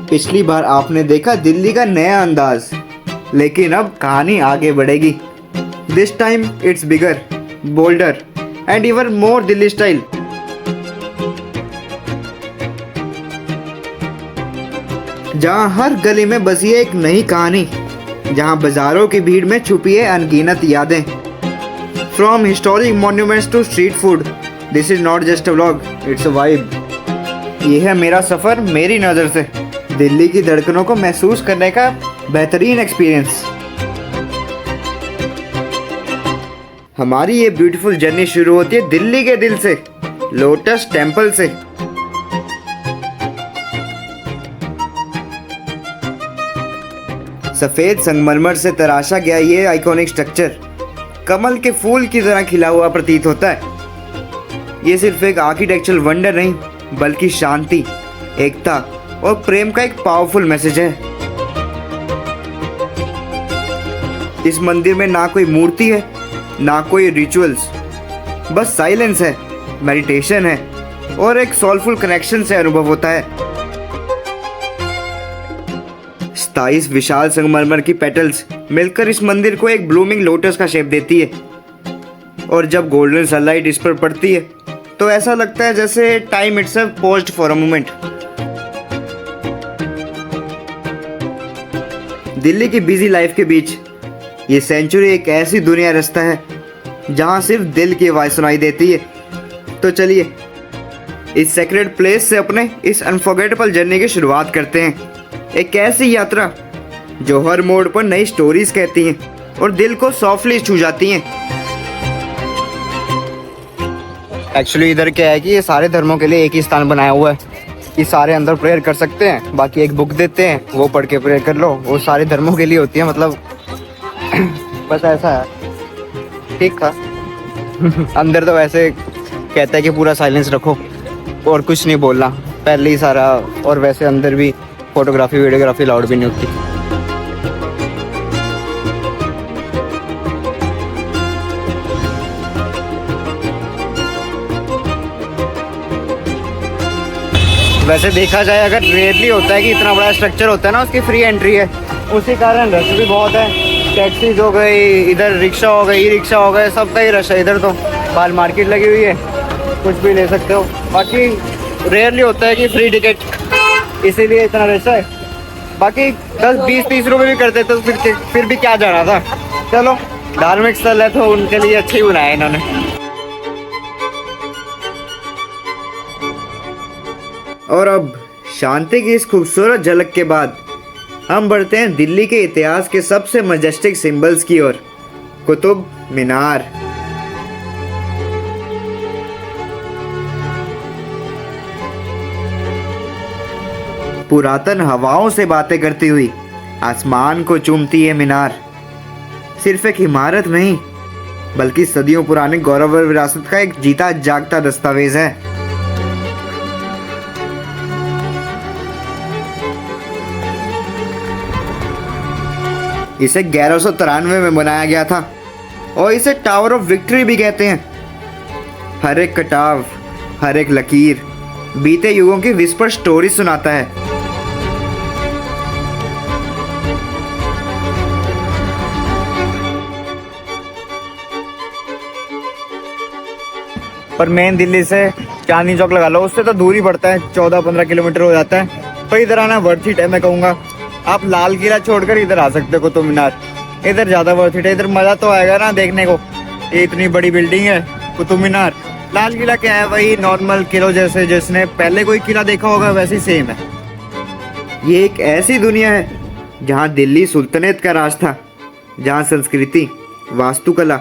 पिछली बार आपने देखा दिल्ली का नया अंदाज, लेकिन अब कहानी आगे बढ़ेगी। This time it's bigger, boulder and even more Delhi style. जहां हर गली में बसी है एक नई कहानी, जहां बाजारों की भीड़ में छुपी है अनगिनत यादें। From historic monuments to street food, this is not just a vlog, it's a vibe. ये है मेरा सफ़र मेरी नज़र से, दिल्ली की धड़कनों को महसूस करने का बेहतरीन एक्सपीरियंस। हमारी ये ब्यूटीफुल जर्नी शुरू होती है दिल्ली के दिल से, लोटस टेम्पल से। सफ़ेद संगमरमर से तराशा गया ये आइकॉनिक स्ट्रक्चर कमल के फूल की तरह खिला हुआ प्रतीत होता है। ये सिर्फ एक आर्किटेक्चरल वंडर नहीं, बल्कि शांति, एकता और प्रेम का एक पावरफुल मैसेज है। इस मंदिर में ना कोई मूर्ति है, ना कोई रिचुअल्स, बस साइलेंस है, मेडिटेशन है और एक सोलफुल कनेक्शन से अनुभव होता है। 27 विशाल संगमरमर की पेटल्स मिलकर इस मंदिर को एक ब्लूमिंग लोटस का शेप देती है, और जब गोल्डन सनलाइट इस पर पड़ती है तो ऐसा लगता है जैसे time itself paused for a moment. Delhi की बिजी लाइफ के बीच ये सेंचुरी एक ऐसी दुनिया रास्ता है जहां सिर्फ दिल की आवाज सुनाई देती है। तो चलिए इस सेक्रेड प्लेस से अपने इस अनफॉरगेटेबल जर्नी की शुरुआत करते हैं। एक ऐसी यात्रा जो हर मोड़ पर नई स्टोरीज कहती हैं और दिल को सॉफ्टली छू जाती हैं। एक्चुअली इधर क्या है कि ये सारे धर्मों के लिए एक ही स्थान बनाया हुआ है कि सारे अंदर प्रेयर कर सकते हैं, बाकी एक बुक देते हैं, वो पढ़ के प्रेयर कर लो। वो सारे धर्मों के लिए होती है, मतलब बस ऐसा है। ठीक था। अंदर तो वैसे कहता है कि पूरा साइलेंस रखो और कुछ नहीं बोलना, पहले ही सारा। और वैसे अंदर भी फोटोग्राफी वीडियोग्राफी अलाउड भी नहीं होती। वैसे देखा जाए अगर रेयरली होता है कि इतना बड़ा स्ट्रक्चर होता है ना, उसकी फ्री एंट्री है, उसी कारण रश भी बहुत है। टैक्सीज हो गई, इधर रिक्शा हो गई, ई रिक्शा हो गए, सबका ही रश है इधर। तो बाहर मार्केट लगी हुई है, कुछ भी ले सकते हो। बाकी रेयरली होता है कि फ्री टिकट, इसीलिए इतना रश है। बाकी 10-20-30 रुपये भी करते तो फिर भी क्या जाना था। चलो धार्मिक स्थल है तो उनके लिए अच्छे ही बनाया इन्होंने। और अब शांति की इस खूबसूरत झलक के बाद हम बढ़ते हैं दिल्ली के इतिहास के सबसे मजेस्टिक सिंबल्स की ओर, कुतुब मीनार। पुरातन हवाओं से बातें करती हुई आसमान को चूमती है मीनार। सिर्फ एक इमारत नहीं, बल्कि सदियों पुराने गौरव और विरासत का एक जीता जागता दस्तावेज है। इसे 1193 में बनाया गया था और इसे टावर ऑफ विक्ट्री भी कहते हैं। हर एक कटाव, हर एक लकीर बीते युगों की विस्पर स्टोरी सुनाता है। पर मेन दिल्ली से चांदनी चौक लगा लो, उससे तो दूर ही पड़ता है, 14-15 किलोमीटर हो जाता है। तो इधर आना वर्थ इट है, मैं कहूँगा। आप लाल किला छोड़कर इधर आ सकते हो, कुतुब मीनार इधर ज़्यादा वर्थ इट है। इधर मज़ा तो आएगा ना देखने को, ये इतनी बड़ी बिल्डिंग है कुतुब मीनार। लाल किला क्या है, वही नॉर्मल किलो जैसे, जिसने पहले कोई किला देखा होगा वैसे ही सेम है। ये एक ऐसी दुनिया है जहाँ दिल्ली सुल्तनत का राज था, जहाँ संस्कृति, वास्तुकला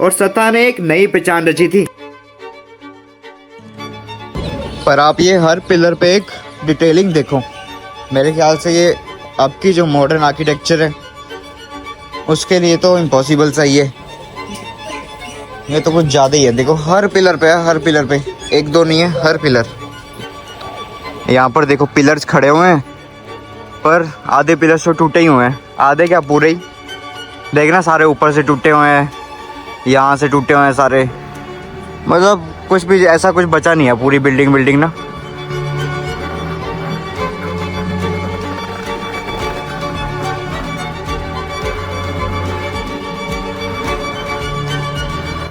और सत्ता ने एक नई पहचान रची थी। पर आप ये हर पिलर पे एक डिटेलिंग देखो, मेरे ख्याल से ये अब की जो मॉडर्न आर्किटेक्चर है उसके लिए तो इम्पॉसिबल सा ही है। ये तो कुछ ज़्यादा ही है। देखो हर पिलर पे है, हर पिलर पे, एक दो नहीं है, हर पिलर। यहाँ पर देखो पिलर्स खड़े हुए हैं, पर आधे पिलर्स तो टूटे ही हुए हैं, आधे क्या पूरे ही। देखना सारे ऊपर से टूटे हुए हैं, यहाँ से टूटे हुए हैं सारे, मतलब कुछ भी ऐसा कुछ बचा नहीं है पूरी बिल्डिंग ना।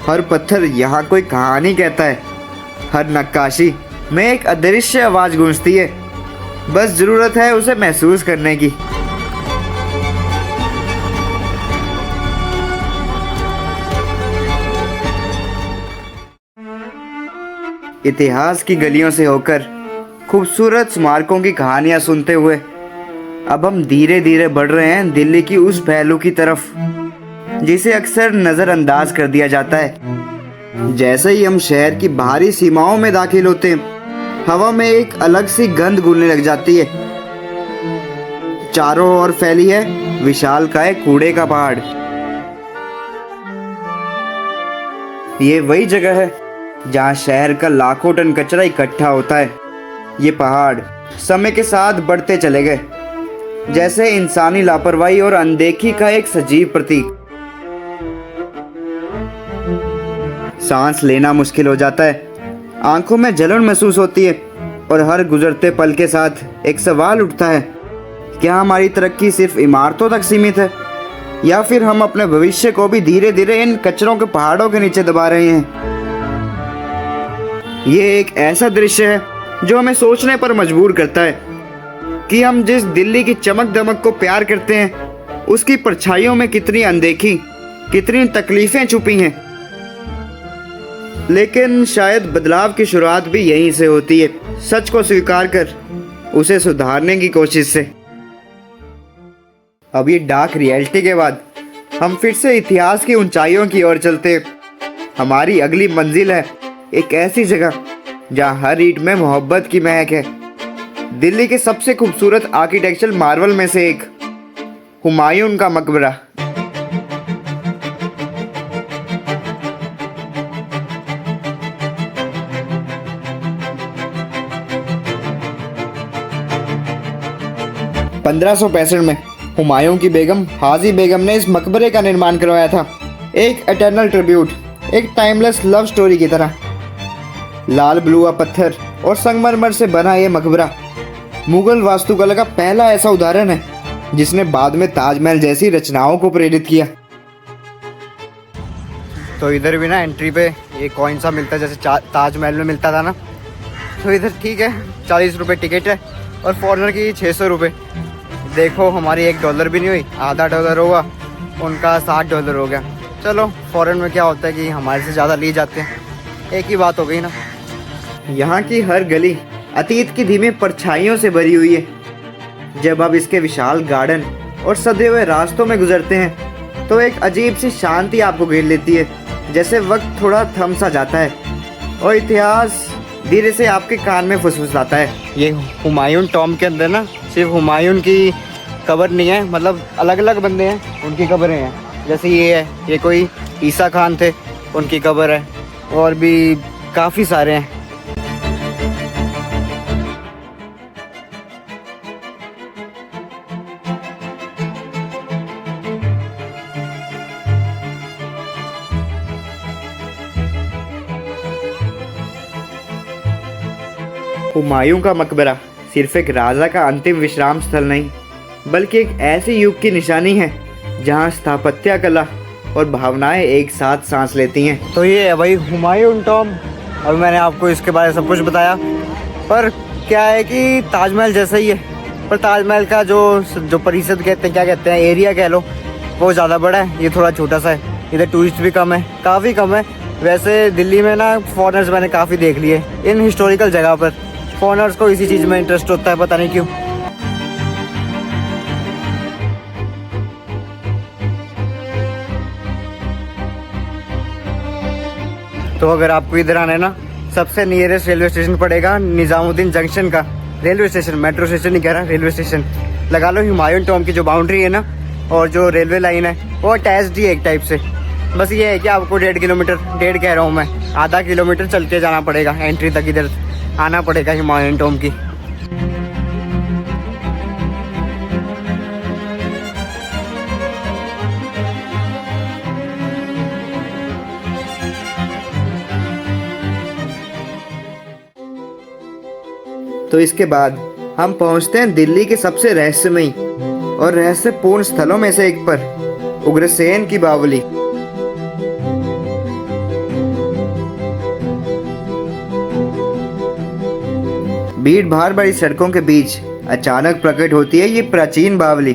हर पत्थर यहाँ कोई कहानी कहता है, हर नक्काशी में एक अदृश्य आवाज़ गूंजती है। बस ज़रूरत है उसे महसूस करने की। इतिहास की गलियों से होकर खूबसूरत स्मारकों की कहानियां सुनते हुए अब हम धीरे धीरे बढ़ रहे हैं दिल्ली की उस पहलू की तरफ जिसे अक्सर नज़रअंदाज कर दिया जाता है। जैसे ही हम शहर की बाहरी सीमाओं में दाखिल होते हैं, हवा में एक अलग सी गंध घुलने लग जाती है। चारों ओर फैली है विशालकाय कूड़े का पहाड़। ये वही जगह है जहाँ शहर का लाखों टन कचरा इकट्ठा होता है। ये पहाड़ समय के साथ बढ़ते चले गए, जैसे इंसानी लापरवाही और अनदेखी का एक सजीव प्रतीक। सांस लेना मुश्किल हो जाता है, आंखों में जलन महसूस होती है और हर गुजरते पल के साथ एक सवाल उठता है, क्या हमारी तरक्की सिर्फ इमारतों तक सीमित है या फिर हम अपने भविष्य को भी धीरे धीरे इन कचरों के पहाड़ों के नीचे दबा रहे हैं। ये एक ऐसा दृश्य है जो हमें सोचने पर मजबूर करता है कि हम जिस दिल्ली की चमक दमक को प्यार करते हैं, उसकी परछाइयों में कितनी अनदेखी, कितनी तकलीफें छुपी हैं। लेकिन शायद बदलाव की शुरुआत भी यहीं से होती है, सच को स्वीकार कर उसे सुधारने की कोशिश से। अब ये डार्क रियलिटी के बाद हम फिर से इतिहास की ऊंचाइयों की ओर चलते। हमारी अगली मंजिल है एक ऐसी जगह जहाँ हर ईंट में मोहब्बत की महक है। दिल्ली के सबसे खूबसूरत आर्किटेक्चरल मार्वल में से एक, हुमायूं का मकबरा। (1565) में हुमायूं की बेगम हाजी बेगम ने इस मकबरे का निर्माण करवाया था, एक एटर्नल ट्रिब्यूट, एक टाइमलेस लव स्टोरी की तरह। लाल बलुआ पत्थर और संगमरमर से बना यह मकबरा मुगल वास्तुकला का पहला ऐसा उदाहरण है जिसने बाद में ताजमहल जैसी रचनाओं को प्रेरित किया। तो इधर भी ना एंट्री पे ये कॉइन सा मिलता है, जैसे ताजमहल में मिलता था ना। तो इधर ठीक है, 40 रुपये टिकट है और फॉरेनर की 600 रुपये। देखो हमारी $1 भी नहीं हुई, आधा डॉलर होगा, उनका $60 हो गया। चलो फॉरेन में क्या होता है कि हमारे से ज़्यादा लिए जाते हैं, एक ही बात हो गई ना। यहाँ की हर गली अतीत की धीमी परछाइयों से भरी हुई है। जब आप इसके विशाल गार्डन और सजे हुए रास्तों में गुजरते हैं तो एक अजीब सी शांति आपको घेर लेती है, जैसे वक्त थोड़ा थम सा जाता है और इतिहास धीरे से आपके कान में फुसफुसाता है। ये हुमायूं टॉम के अंदर ना सिर्फ हुमायूं की कब्र नहीं है, मतलब अलग अलग बंदे हैं उनकी कब्रें हैं। जैसे ये है, ये कोई ईसा खान थे, उनकी कब्र है, और भी काफ़ी सारे हैं। हुमायूं का मकबरा सिर्फ एक राजा का अंतिम विश्राम स्थल नहीं, बल्कि एक ऐसे युग की निशानी है जहां स्थापत्य कला और भावनाएं एक साथ सांस लेती हैं। तो ये है भाई हुमायूं टॉम। अब मैंने आपको इसके बारे में सब कुछ बताया, पर क्या है कि ताजमहल जैसा ही है, पर ताजमहल का जो परिसर कहते हैं, क्या कहते हैं, एरिया कह लो, वो ज़्यादा बड़ा है, ये थोड़ा छोटा सा है। इधर टूरिस्ट भी कम है, काफ़ी कम है। वैसे दिल्ली में ना फॉरेनर्स मैंने काफ़ी देख लिए इन हिस्टोरिकल जगह पर। फॉरेनर्स को इसी चीज़ में इंटरेस्ट होता है, पता नहीं क्यों। तो अगर आपको इधर आना है ना, सबसे नियरेस्ट रेलवे स्टेशन पड़ेगा निज़ामुद्दीन जंक्शन का रेलवे स्टेशन, मेट्रो स्टेशन नहीं कह रहा, रेलवे स्टेशन लगा लो। हुमायूं टॉम की जो बाउंड्री है ना और जो रेलवे लाइन है वो अटैच्ड ही है एक टाइप से। बस ये है कि आपको 1.5 किलोमीटर, 1.5 कह रहा हूँ मैं, आधा किलोमीटर चल के जाना पड़ेगा, एंट्री तक इधर आना पड़ेगा हुमायूं टॉम की। तो इसके बाद हम पहुंचते हैं दिल्ली के सबसे रहस्यमयी और रहस्यपूर्ण स्थलों में से एक पर, उग्रसेन की बावली। भीड़ भाड़ भरी सड़कों के बीच अचानक प्रकट होती है ये प्राचीन बावली,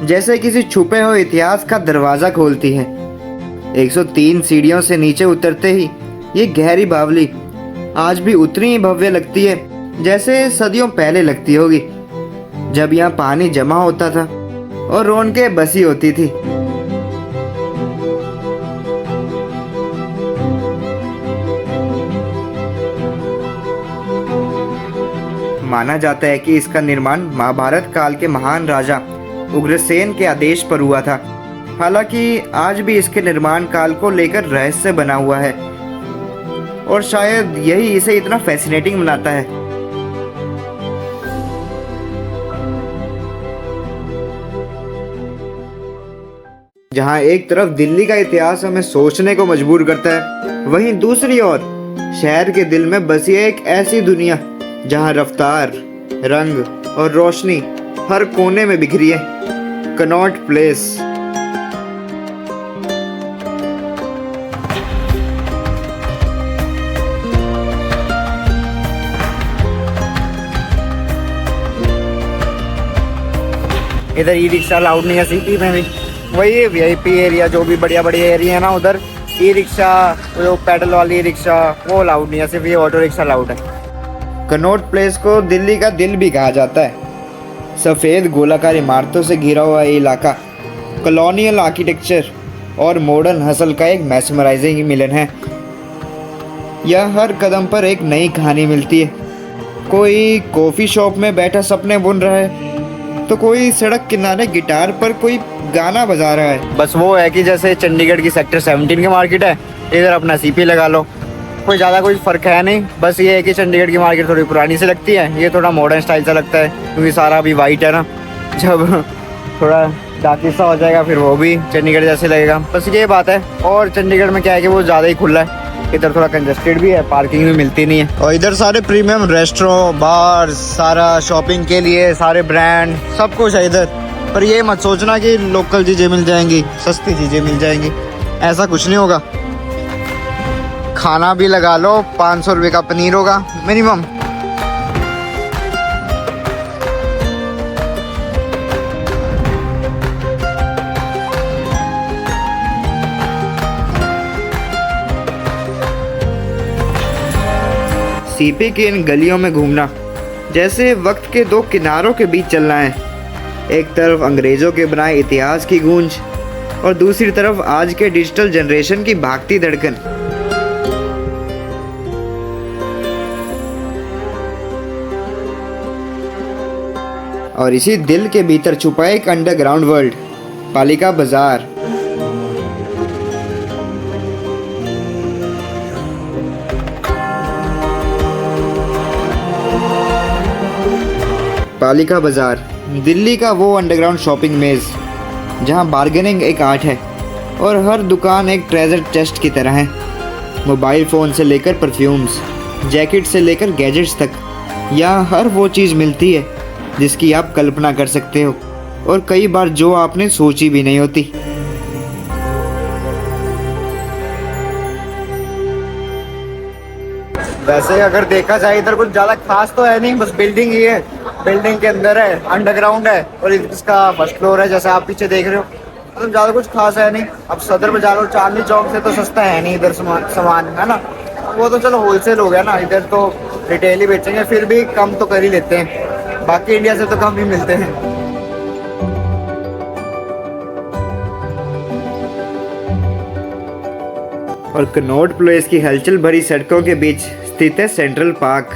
जैसे किसी छुपे हुए इतिहास का दरवाजा खोलती है। 103 सीढ़ियों से नीचे उतरते ही ये गहरी बावली आज भी उतनी ही भव्य लगती है जैसे सदियों पहले लगती होगी, जब यहाँ पानी जमा होता था और रौनकें बसी होती थी। माना जाता है कि इसका निर्माण महाभारत काल के महान राजा उग्रसेन के आदेश पर हुआ था। हालांकि आज भी इसके निर्माण काल को लेकर रहस्य बना हुआ है और शायद यही इसे इतना फैसिनेटिंग बनाता है। जहां एक तरफ दिल्ली का इतिहास हमें सोचने को मजबूर करता है, वहीं दूसरी ओर शहर के दिल में बसी है एक ऐसी दुनिया जहां रफ्तार, रंग और रोशनी हर कोने में बिखरी है। Connaught place. इधर ई रिक्शा अलाउड नहीं है सिटी में भी, वही वीआईपी एरिया जो भी बढ़िया बढ़िया एरिया है ना, उधर ई रिक्शा, जो पैडल वाली रिक्शा वो अलाउड नहीं है, सिर्फ ये ऑटो रिक्शा अलाउड है। कनॉट प्लेस को दिल्ली का दिल भी कहा जाता है। सफ़ेद गोलाकार इमारतों से घिरा हुआ ये इलाका कॉलोनियल आर्किटेक्चर और मॉडर्न हसल का एक मैस्मराइजिंग मिलन है। यह हर कदम पर एक नई कहानी मिलती है। कोई कॉफ़ी शॉप में बैठा सपने बुन रहा है, तो कोई सड़क किनारे गिटार पर कोई गाना बजा रहा है। बस वो है कि जैसे चंडीगढ़ की सेक्टर 17 की मार्केट है, इधर अपना सीपी लगा लो, कोई ज़्यादा कोई फ़र्क है नहीं। बस ये है कि चंडीगढ़ की मार्केट थोड़ी पुरानी सी लगती है, ये थोड़ा मॉडर्न स्टाइल सा लगता है क्योंकि सारा अभी वाइट है ना। जब थोड़ा डार्क सा हो जाएगा फिर वो भी चंडीगढ़ जैसे लगेगा, बस ये बात है। और चंडीगढ़ में क्या है कि वो ज़्यादा ही खुला है, इधर थोड़ा कंजस्टेड भी है, पार्किंग भी मिलती नहीं है। और इधर सारे प्रीमियम रेस्टोरेंट, बार, सारा शॉपिंग के लिए सारे ब्रांड, सब कुछ है इधर। पर ये मत सोचना कि लोकल चीज़ें मिल जाएंगी, सस्ती चीज़ें मिल जाएंगी, ऐसा कुछ नहीं होगा। खाना भी लगा लो, 500 रुपये का पनीर होगा मिनिमम। सीपी की इन गलियों में घूमना जैसे वक्त के दो किनारों के बीच चलना है। एक तरफ अंग्रेजों के बनाए इतिहास की गूंज और दूसरी तरफ आज के डिजिटल जनरेशन की भागती धड़कन। और इसी दिल के भीतर छुपा एक अंडरग्राउंड वर्ल्ड, पालिका बाजार। पालिका बाजार दिल्ली का वो अंडरग्राउंड शॉपिंग मेज जहां बार्गेनिंग एक आर्ट है और हर दुकान एक ट्रेजर चेस्ट की तरह है। मोबाइल फ़ोन से लेकर परफ्यूम्स, जैकेट से लेकर गैजेट्स तक, यहाँ हर वो चीज़ मिलती है जिसकी आप कल्पना कर सकते हो और कई बार जो आपने सोची भी नहीं होती। वैसे अगर देखा जाए इधर कुछ ज़्यादा खास तो है नहीं, बस बिल्डिंग ही है, बिल्डिंग के अंदर है, अंडरग्राउंड है और इसका फर्स्ट फ्लोर है जैसे आप पीछे देख रहे हो। तो ज़्यादा कुछ खास है नहीं। अब सदर बाजार और चांदनी चौक से तो सस्ता है नहीं इधर सामान है ना, वो तो चलो होलसेल हो गया ना, इधर तो रिटेल ही बेचेंगे, फिर भी कम तो कर ही लेते हैं, बाकी इंडिया से तो कम ही मिलते हैं। और कनॉट प्लेस की हलचल भरी सड़कों के बीच स्थित है सेंट्रल पार्क।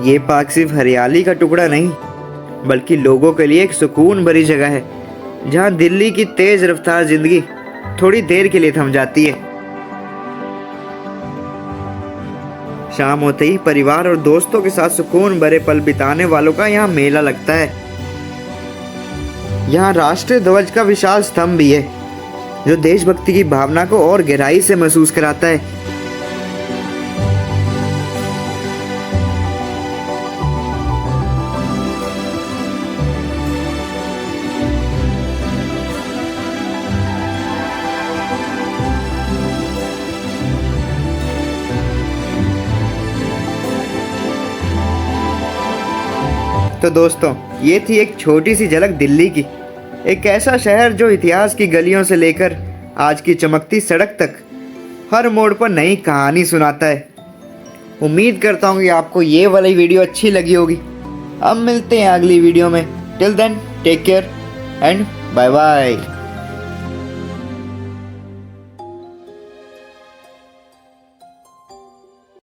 ये पार्क सिर्फ हरियाली का टुकड़ा नहीं, बल्कि लोगों के लिए एक सुकून भरी जगह है जहां दिल्ली की तेज रफ्तार जिंदगी थोड़ी देर के लिए थम जाती है। शाम होते ही परिवार और दोस्तों के साथ सुकून भरे पल बिताने वालों का यहाँ मेला लगता है। यहाँ राष्ट्रीय ध्वज का विशाल स्तंभ भी है जो देशभक्ति की भावना को और गहराई से महसूस कराता है। तो दोस्तों ये थी एक छोटी सी झलक दिल्ली की, एक ऐसा शहर जो इतिहास की गलियों से लेकर आज की चमकती सड़क तक हर मोड़ पर नई कहानी सुनाता है। उम्मीद करता हूँ कि आपको ये वाली वीडियो अच्छी लगी होगी। अब मिलते हैं अगली वीडियो में। Till then take care and bye bye.